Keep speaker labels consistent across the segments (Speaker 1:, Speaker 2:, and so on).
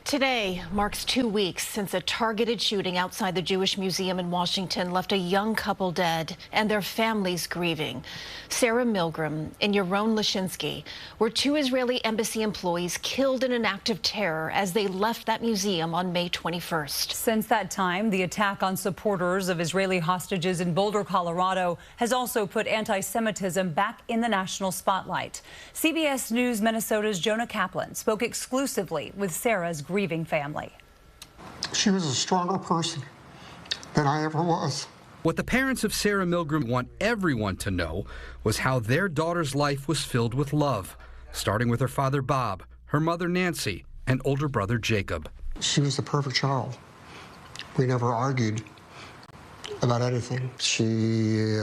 Speaker 1: Today marks 2 weeks since a targeted shooting outside the Jewish Museum in Washington left a young couple dead and their families grieving. Sarah Milgrim and Yaron Lashinsky were two Israeli embassy employees killed in an act of terror as they left that museum on May 21st.
Speaker 2: Since that time, the attack on supporters of Israeli hostages in Boulder, Colorado has also put anti-Semitism back in the national spotlight. CBS News Minnesota's Jonah Kaplan spoke exclusively with Sarah's grieving family.
Speaker 3: She was a stronger person than I ever was.
Speaker 4: What the parents of Sarah Milgrim want everyone to know was how their daughter's life was filled with love, starting with her father Bob, her mother Nancy, and older brother Jacob.
Speaker 3: She was the perfect child. We never argued about anything. She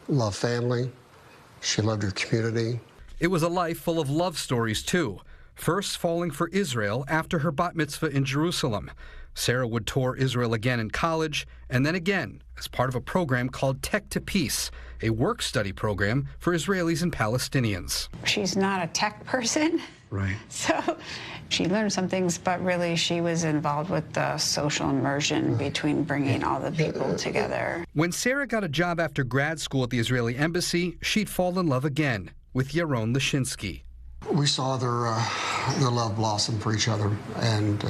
Speaker 3: loved family. She loved her community.
Speaker 4: It was a life full of love stories, too. First falling for Israel after her bat mitzvah in Jerusalem. Sarah would tour Israel again in college, and then again as part of a program called Tech to Peace, a work-study program for Israelis and Palestinians.
Speaker 5: She's not a tech person.
Speaker 4: Right.
Speaker 5: So she learned some things, but really she was involved with the social immersion between bringing all the people together.
Speaker 4: When Sarah got a job after grad school at the Israeli embassy, she'd fall in love again with Yaron Lashinsky.
Speaker 3: We saw their love blossom for each other, and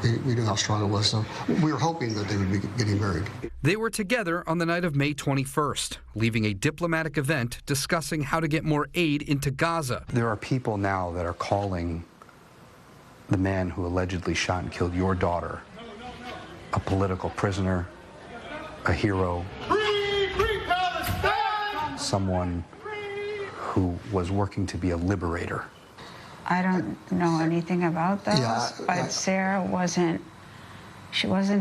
Speaker 3: we knew how strong it was. So we were hoping that they would be getting married.
Speaker 4: They were together on the night of May 21st, leaving a diplomatic event discussing how to get more aid into Gaza.
Speaker 6: There are people now that are calling the man who allegedly shot and killed your daughter a political prisoner, a hero, someone who was working to be a liberator.
Speaker 5: I don't know anything about those, but Sarah wasn't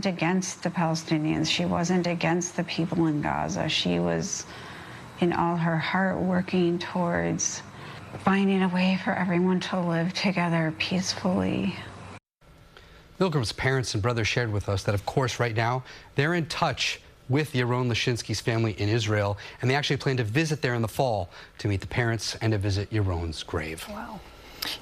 Speaker 5: against the Palestinians. She wasn't against the people in Gaza. She was, in all her heart, working towards finding a way for everyone to live together peacefully.
Speaker 6: Milgrim's parents and brother shared with us that, of course, right now, they're in touch with Yaron Lashinsky's family in Israel, and they actually plan to visit there in the fall to meet the parents and to visit Yaron's grave.
Speaker 1: Wow.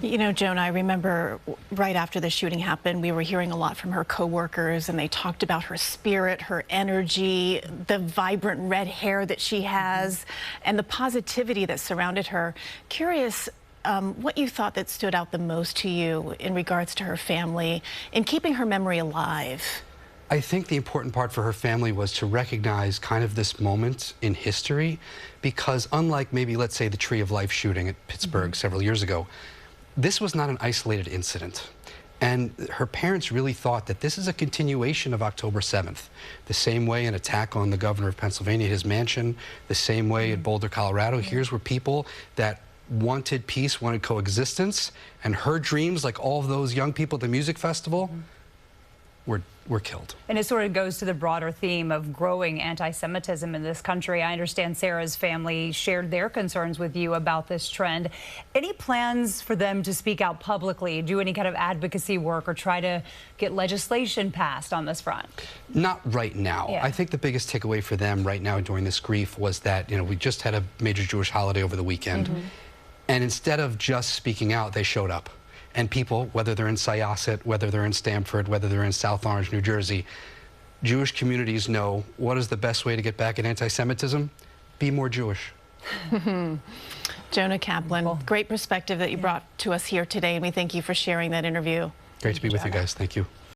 Speaker 1: You know, Jonah, I remember right after the shooting happened, we were hearing a lot from her coworkers, and they talked about her spirit, her energy, the vibrant red hair that she has, and the positivity that surrounded her. Curious what you thought that stood out the most to you in regards to her family in keeping her memory alive.
Speaker 6: I think the important part for her family was to recognize kind of this moment in history, because unlike maybe, let's say, the Tree of Life shooting at Pittsburgh several years ago, this was not an isolated incident. And her parents really thought that this is a continuation of October 7th. The same way an attack on the governor of Pennsylvania, his mansion, the same way at Boulder, Colorado. Here's where people that wanted peace, wanted coexistence, and her dreams, like all of those young people at the music festival, were killed.
Speaker 2: And it sort of goes to the broader theme of growing anti-Semitism in this country. I understand Sarah's family shared their concerns with you about this trend. Any plans for them to speak out publicly, do any kind of advocacy work, or try to get legislation passed on this front?
Speaker 6: Not right now.
Speaker 2: Yeah.
Speaker 6: I think the biggest takeaway for them right now during this grief was that, we just had a major Jewish holiday over the weekend. And instead of just speaking out, they showed up. And people, whether they're in Syosset, whether they're in Stamford, whether they're in South Orange, New Jersey, Jewish communities know what is the best way to get back at anti-Semitism? Be more Jewish.
Speaker 1: Jonah Kaplan, great perspective that you brought to us here today, and we thank you for sharing that interview.
Speaker 6: Great to be with you guys. Thank you.